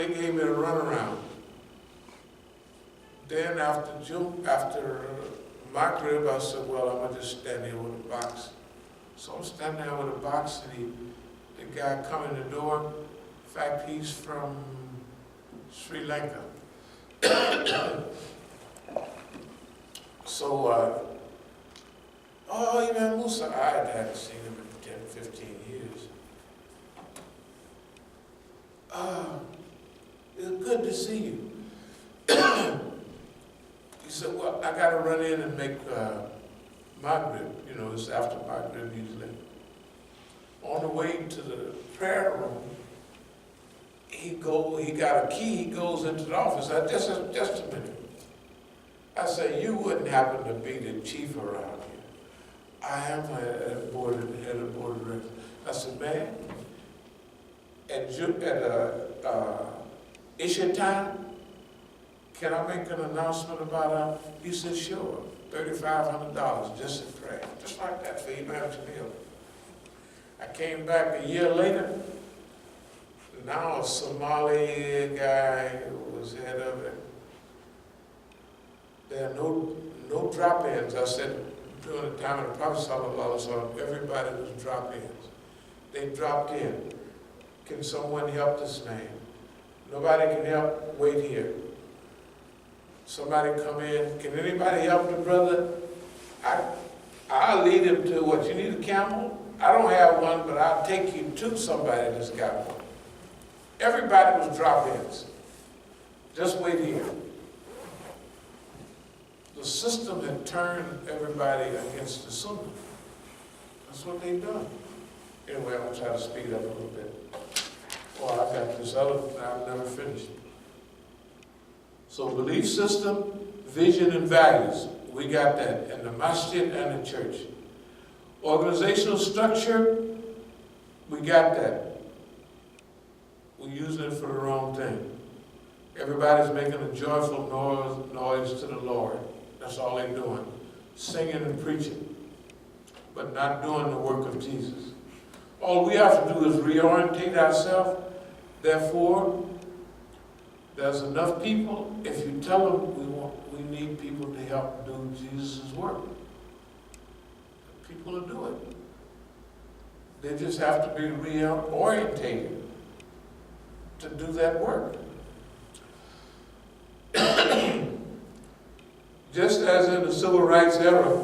they gave me a runaround. Then after Maghrib, I said, well, I'm gonna just stand here with a box. So I'm standing there with a box, and the guy come in the door. In fact, he's from Sri Lanka. So, oh, Imam Musa, I hadn't seen him in 10, 15 years. It's good to see you. He said, well, I got to run in and make Maghrib. You know, it's after Maghrib usually. On the way to the prayer room, he got a key, he goes into the office. I said, just a minute. I said, you wouldn't happen to be the chief around here. I am head of the board of directors. I said, man, at Isha time, can I make an announcement about He said, sure, $3,500 just in prayer. Just like that for Imam Jamil. I came back a year later. Now a Somali guy who was head of it. There are no drop-ins. I said, during the time of the Prophet ﷺ, everybody was drop-ins. They dropped in. Can someone help this man? Nobody can help, wait here. Somebody come in, can anybody help the brother? I'll lead him to what, you need a camel? I don't have one, but I'll take you to somebody that's got one. Everybody was drop-ins. Just wait here. The system had turned everybody against the Sunnah. That's what they've done. Anyway, I'm going to try to speed up a little bit. Well, I've got this other, I've never finished. So belief system, vision, and values. We got that in the Masjid and the church. Organizational structure, we got that. We're using it for the wrong thing. Everybody's making a joyful noise to the Lord. That's all they're doing. Singing and preaching, but not doing the work of Jesus. All we have to do is reorientate ourselves. Therefore, there's enough people. If you tell them we need people to help do Jesus' work, people will do it. They just have to be reorientated to do that work. Just as in the civil rights era,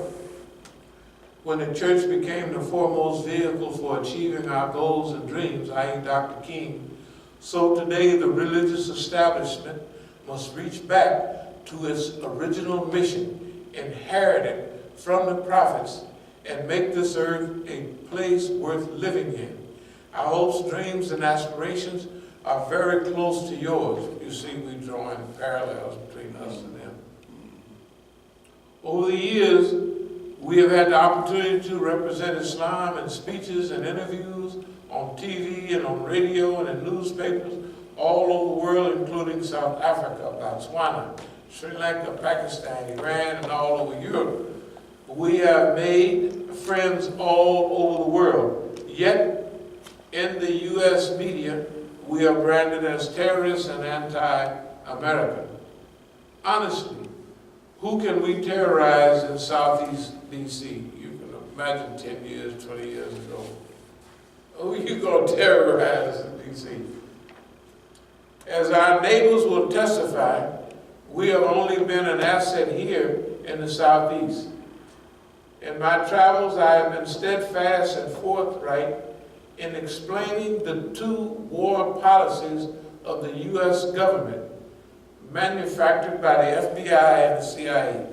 when the church became the foremost vehicle for achieving our goals and dreams, i.e. Dr. King, so today the religious establishment must reach back to its original mission, inherited from the prophets, and make this earth a place worth living in. Our hopes, dreams, and aspirations are very close to yours. You see, we're drawing parallels between us and them. Over the years, we have had the opportunity to represent Islam in speeches and interviews, on TV and on radio and in newspapers all over the world, including South Africa, Botswana, Sri Lanka, Pakistan, Iran, and all over Europe. We have made friends all over the world. Yet, in the U.S. media, we are branded as terrorists and anti-American. Honestly, who can we terrorize in Southeast D.C.? You can imagine 10 years, 20 years ago. Who are you going to terrorize in D.C.? As our neighbors will testify, we have only been an asset here in the Southeast. In my travels, I have been steadfast and forthright in explaining the two war policies of the U.S. government, manufactured by the FBI and the CIA.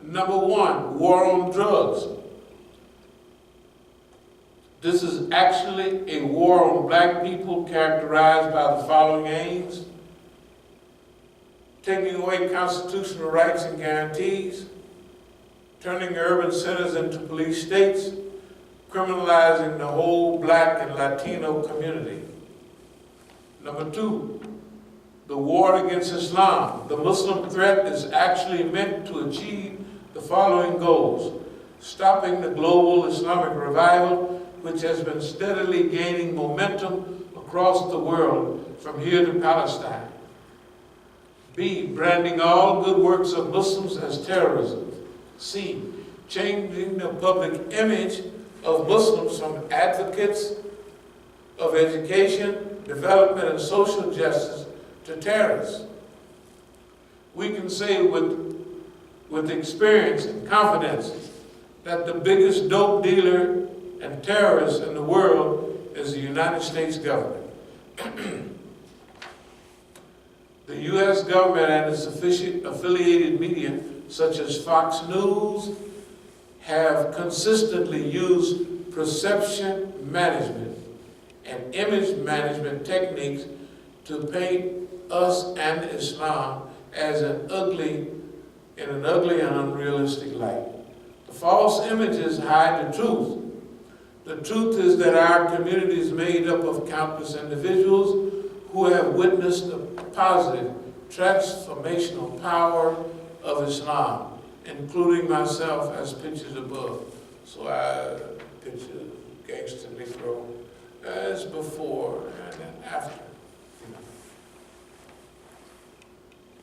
Number one, war on drugs. This is actually a war on black people characterized by the following aims: taking away constitutional rights and guarantees, turning urban centers into police states, criminalizing the whole black and Latino community. Number two, the war against Islam. The Muslim threat is actually meant to achieve the following goals: stopping the global Islamic revival, which has been steadily gaining momentum across the world from here to Palestine. B, branding all good works of Muslims as terrorism. C, changing the public image of Muslims from advocates of education, development, and social justice to terrorists. We can say with experience and confidence that the biggest dope dealer and terrorist in the world is the United States government. The U.S. government and its affiliated media, such as Fox News, have consistently used perception management and image management techniques to paint us and Islam as in an ugly and unrealistic light. The false images hide the truth. The truth is that our community is made up of countless individuals who have witnessed the positive, transformational power of Islam, including myself as pictured above. So I picture Gangster Negro as before and then after.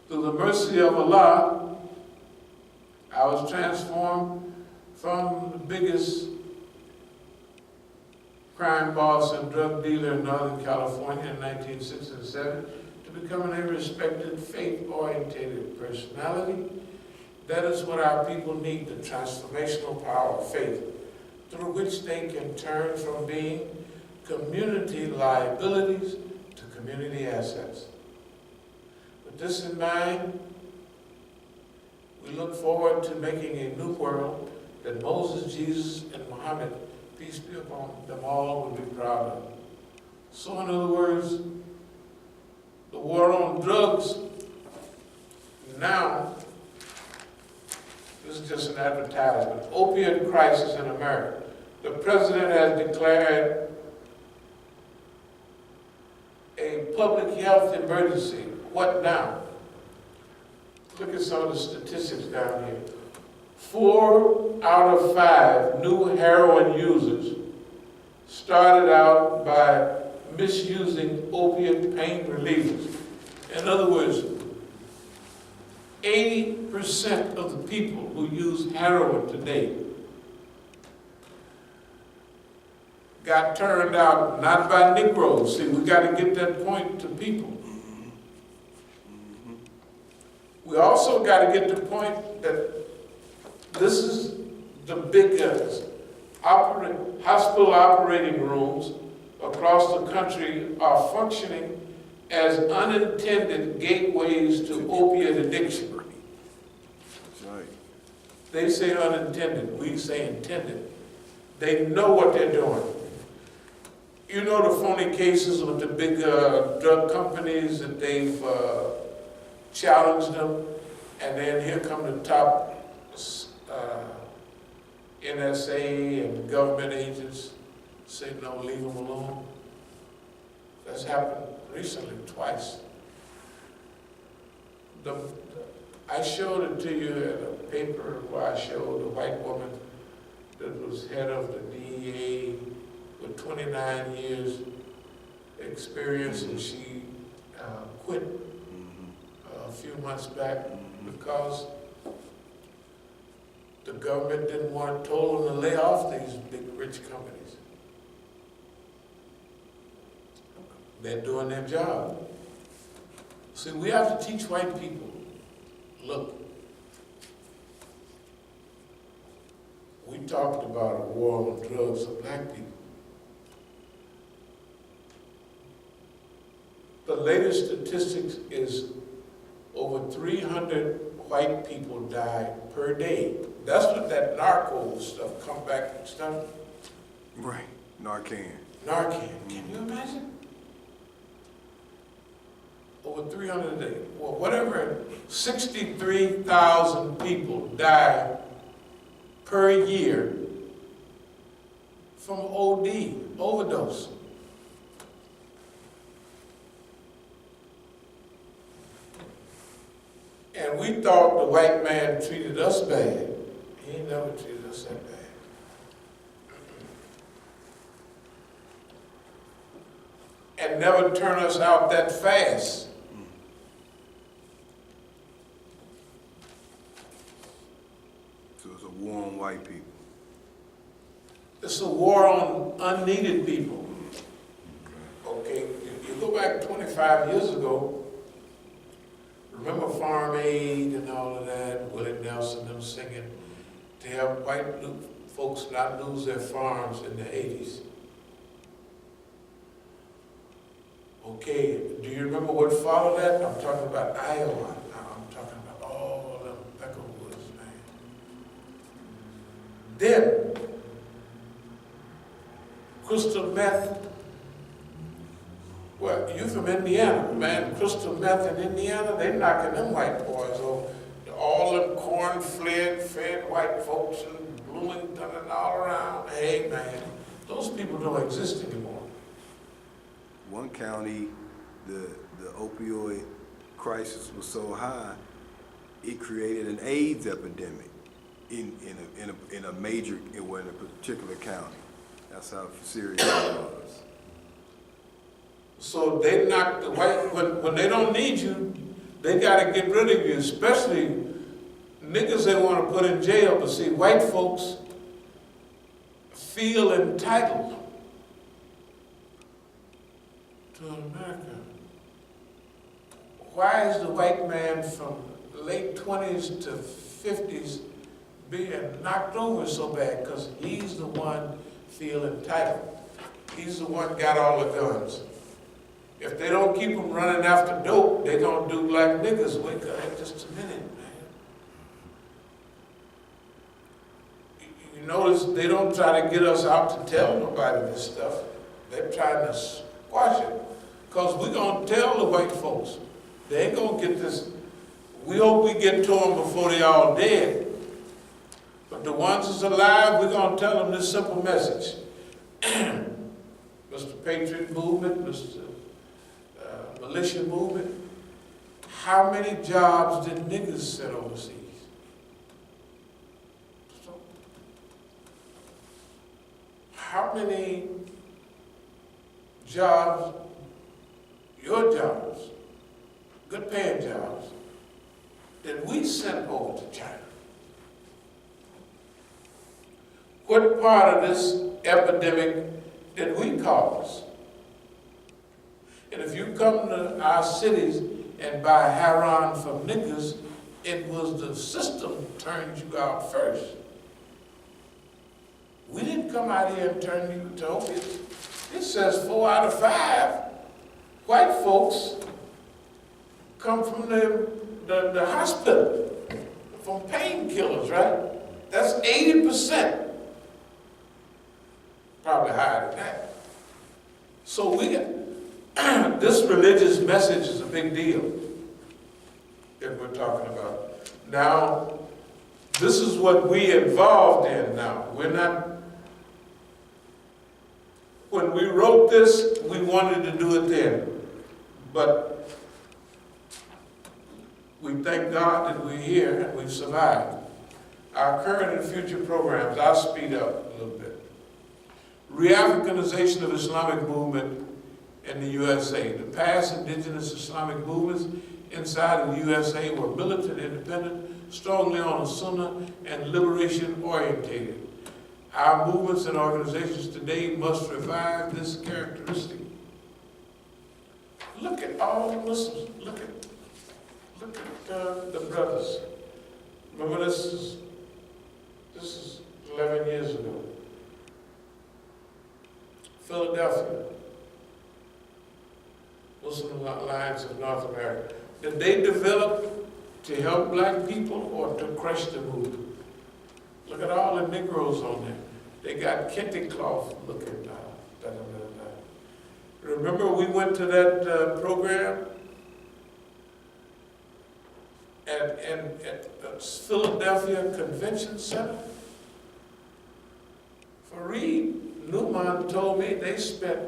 Through the mercy of Allah, I was transformed from the biggest crime boss and drug dealer in Northern California in 1967 to becoming a respected, faith-oriented personality. That is what our people need, the transformational power of faith, through which they can turn from being community liabilities to community assets. With this in mind, we look forward to making a new world that Moses, Jesus, and Muhammad, peace be upon them all, would be proud of. So in other words, the war on drugs now, this is just an advertisement, opioid crisis in America. The president has declared a public health emergency. What now? Look at some of the statistics down here. 4 out of 5 new heroin users started out by misusing opiate pain relievers. In other words, 80% of the people who use heroin today got turned out not by Negroes. See, we got to get that point to people. We also got to get the point that this is the big guns. Hospital operating rooms across the country are functioning as unintended gateways to opiate addiction. That's right. They say unintended, we say intended. They know what they're doing. You know the phony cases with the big drug companies that they've challenged them, and then here come the top NSA and government agents say, no, leave them alone. That's happened recently, twice. I showed it to you in a paper where I showed a white woman that was head of the DEA with 29 years experience, and she quit a few months back because the government told them to lay off these big rich companies. They're doing their job. See, we have to teach white people, look, we talked about a war on drugs of black people. The latest statistics is over 300 white people die per day. That's what that narco stuff come back and stuff. Right, Narcan. Narcan, can you imagine? Over 300 a day. Well, whatever, 63,000 people die per year from OD, overdose. And we thought the white man treated us bad. He never treated us that bad. And and never turn us out that fast. So it's a war on white people. It's a war on unneeded people. Okay, you go back 25 years ago, remember Farm Aid and all of that, Willie Nelson, them singing to help white folks not lose their farms in the 80s. Okay, do you remember what followed that? I'm talking about Iowa. I'm talking about all them Becker Woods, man. Then, crystal meth. Well, you from Indiana, man. Crystal meth in Indiana, they knocking them white boys over. All them corn-fed white folks in Bloomington and all around. Hey, man, those people don't exist anymore. One county, the opioid crisis was so high, it created an AIDS epidemic in a particular county. That's how serious it was. So they knock the white, when they don't need you, they got to get rid of you, especially niggas they want to put in jail. But see, white folks feel entitled to America. Why is the white man from late 20s to 50s being knocked over so bad? Because he's the one feel entitled. He's the one got all the guns. If they don't keep them running after dope, they gonna do like niggas. Wake up, just a minute, man. You notice they don't try to get us out to tell nobody this stuff. They're trying to squash it. Because we're gonna tell the white folks. They ain't gonna get this. We hope we get to them before they all dead. But the ones that's alive, we're gonna tell them this simple message. Mr. Patriot Movement, Mr. Militia Movement, how many jobs did niggas set overseas? So, how many jobs, your jobs, good paying jobs, did we send over to China? What part of this epidemic did we cause? And if you come to our cities and buy heroin from niggas, it was the system turned you out first. We didn't come out here and turn you to opiates. It says 4 out of 5 white folks come from the hospital, from painkillers, right? That's 80%. Probably higher than that. So we got, this religious message is a big deal that we're talking about. Now, this is what we involved in now. We're not, when we wrote this, we wanted to do it then. But we thank God that we're here and we've survived. Our current and future programs, I'll speed up a little bit. Re-Africanization of Islamic movement in the USA. The past indigenous Islamic movements inside of the USA were militant, independent, strongly on the Sunnah, and liberation orientated. Our movements and organizations today must revive this characteristic. Look at all the Muslims. Look at the brothers. Remember, this is 11 years ago. Philadelphia, Muslim Alliance of North America. Did they develop to help black people or to crush the movement? Look at all the Negroes on there. They got kente cloth looking. Remember we went to that program at the Philadelphia Convention Center? Fareed Newman told me they spent,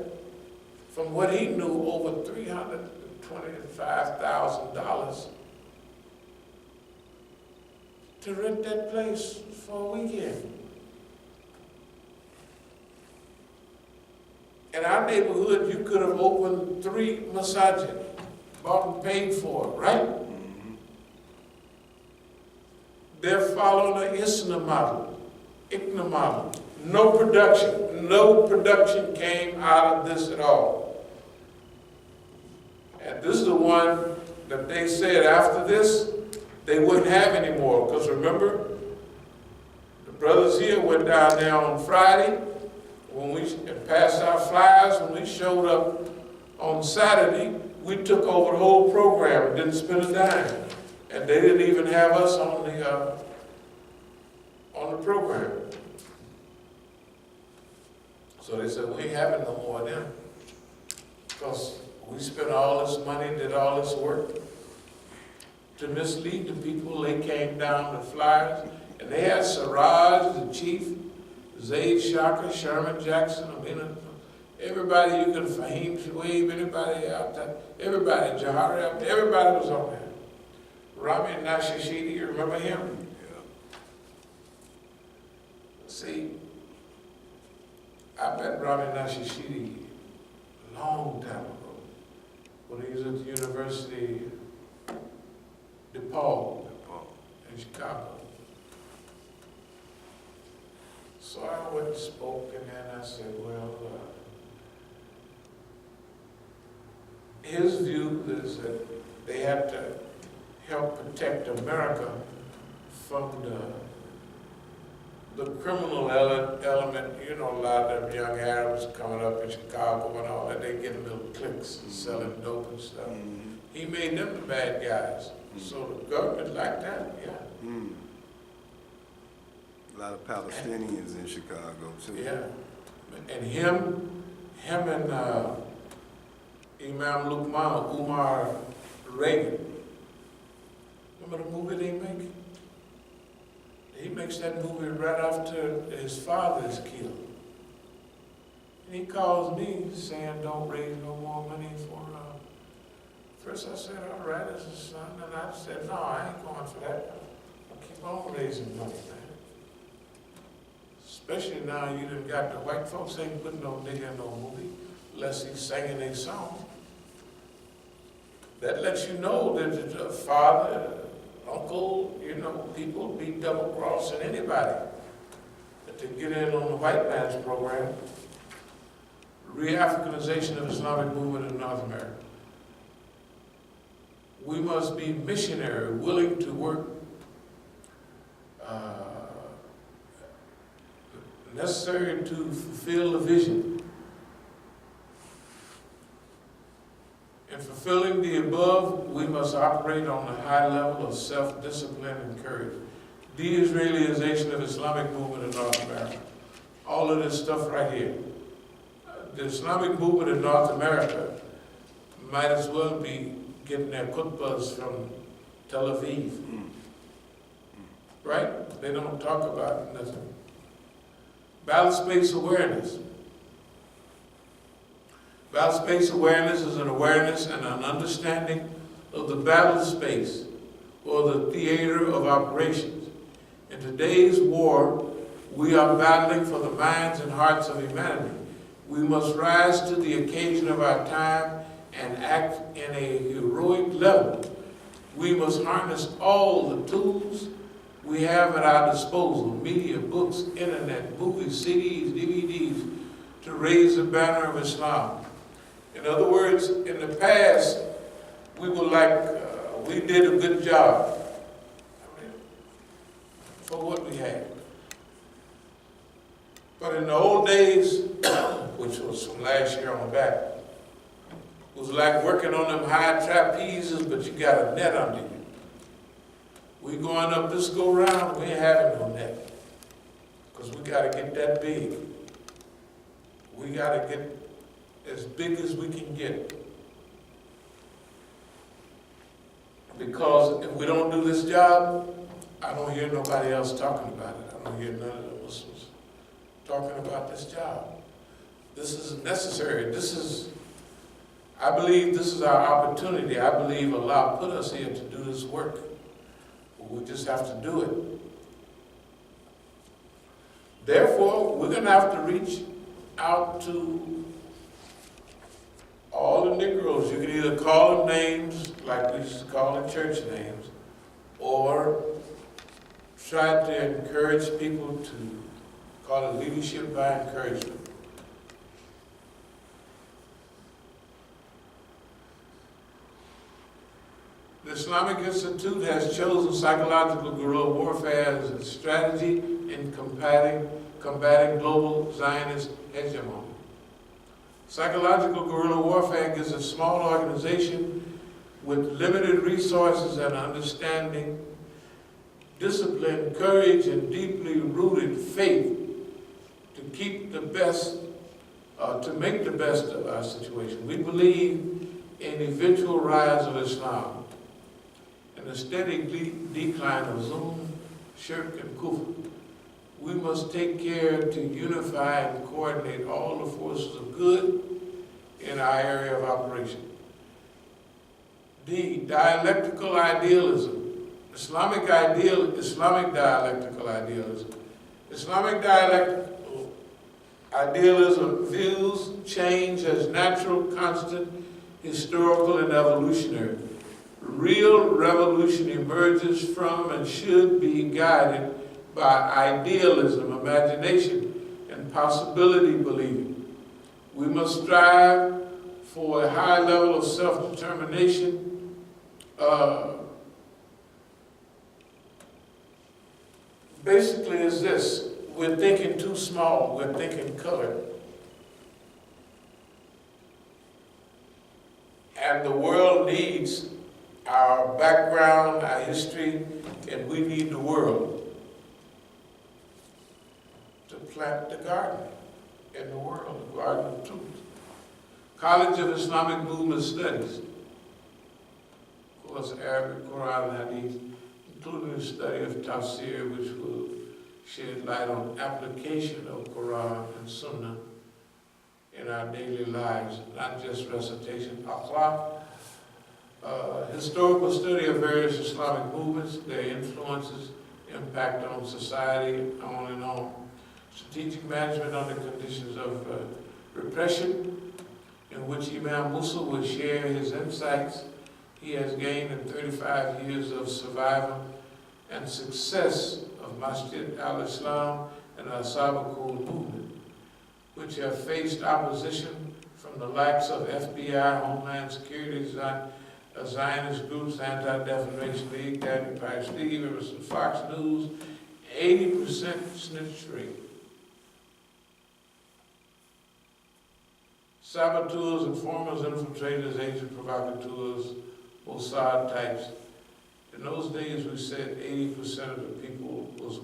from what he knew, over $325,000 to rent that place for a weekend. In our neighborhood, you could have opened 3 masajid, bought and paid for it, right? They're following the ISNA model, ICNA model. No production came out of this at all. And this is the one that they said after this, they wouldn't have anymore. Because remember, the brothers here went down there on Friday when we passed our flyers. When we showed up on Saturday, we took over the whole program and didn't spend a dime. And they didn't even have us on the program. So they said, we ain't having no more of them. Because we spent all this money, did all this work to mislead the people. They came down with flyers, and they had Siraj, the chief, Zaid Shaka, Sherman Jackson, everybody you could, Fahim Shuaib, anybody out there, everybody, Jahari, everybody was on there. Rami Nashashidi, you remember him? Yeah. See, I met Rami Nashashidi a long time ago when he was at the University DePaul in Chicago. So I went and spoke, and then I said, well, his view is that they have to help protect America from the criminal element. You know, a lot of them young Arabs coming up in Chicago and all that, they getting little cliques and selling dope and stuff. He made them the bad guys. So the government like that, yeah. A lot of Palestinians in Chicago too. Yeah, and him and Imam Umar Reagan. Remember the movie they make? He makes that movie right after his father is killed. And he calls me saying, don't raise no more money for, first I said, all right, as a son. And I said, no, I ain't going for that. I'll keep on raising money, man. Especially now you done got the white folks ain't putting no nigga in no movie unless he's singing a song. That lets you know that the father, uncle, you know, people be double-crossing anybody that to get in on the white man's program. Re-Africanization of Islamic movement in North America. We must be missionary, willing to work necessary to fulfill the vision. In fulfilling the above, we must operate on a high level of self-discipline and courage. De-Israelization of Islamic movement in North America. All of this stuff right here. The Islamic movement in North America might as well be getting their khutbahs from Tel Aviv. Right? They don't talk about nothing. Battle space awareness. Battle space awareness is an awareness and an understanding of the battle space or the theater of operations. In today's war, we are battling for the minds and hearts of humanity. We must rise to the occasion of our time and act in a heroic level. We must harness all the tools we have at our disposal, media, books, internet, movies, CDs, DVDs, to raise the banner of Islam. In other words, in the past, we were like, we did a good job for what we had. But in the old days, which was from last year on back, it was like working on them high trapezes, but you got a net under you. We going up this go round, we ain't having no net. Because we got to get that big. We got to get as big as we can get. Because if we don't do this job, I don't hear nobody else talking about it. I don't hear none of the Muslims talking about this job. This is necessary. I believe this is our opportunity. I believe Allah put us here to do this work. We just have to do it. Therefore, we're going to have to reach out to all the Negroes, you can either call them names like we used to call the church names, or try to encourage people to call it leadership by encouragement. The Islamic Institute has chosen psychological guerrilla warfare as a strategy in combating global Zionist hegemony. Psychological guerrilla warfare gives a small organization with limited resources and understanding, discipline, courage, and deeply rooted faith to keep the best, to make the best of our situation. We believe in the eventual rise of Islam and the steady decline of Zulm, Shirk, and Kufr. We must take care to unify and coordinate all the forces of good in our area of operation. D, dialectical idealism. Islamic dialectical idealism. Islamic dialectical idealism views change as natural, constant, historical, and evolutionary. Real revolution emerges from and should be guided by idealism, imagination, and possibility believing. We must strive for a high level of self-determination, basically is this: we're thinking too small, we're thinking colored. And the world needs our background, our history, and we need the world to plant the garden in the world, the garden of truth. College of Islamic Movement Studies, of course, Arabic, Quran, and Hadith, including the study of Tafsir, which will shed light on application of Quran and Sunnah in our daily lives, not just recitation. Akhlaq, historical study of various Islamic movements, their influences, impact on society, on and on. Strategic management under conditions of repression, in which Imam Musa will share his insights he has gained in 35 years of survival and success of Masjid, al-Islam, and As-Sabiqun movement, which have faced opposition from the likes of FBI, Homeland Security, Zionist groups, Anti-Defamation League, Daddy Price Steve, Emerson, Fox News, 80% snitch rate. Saboteurs, informers, infiltrators, agent provocateurs, Mossad types. In those days, we said 80% of the people was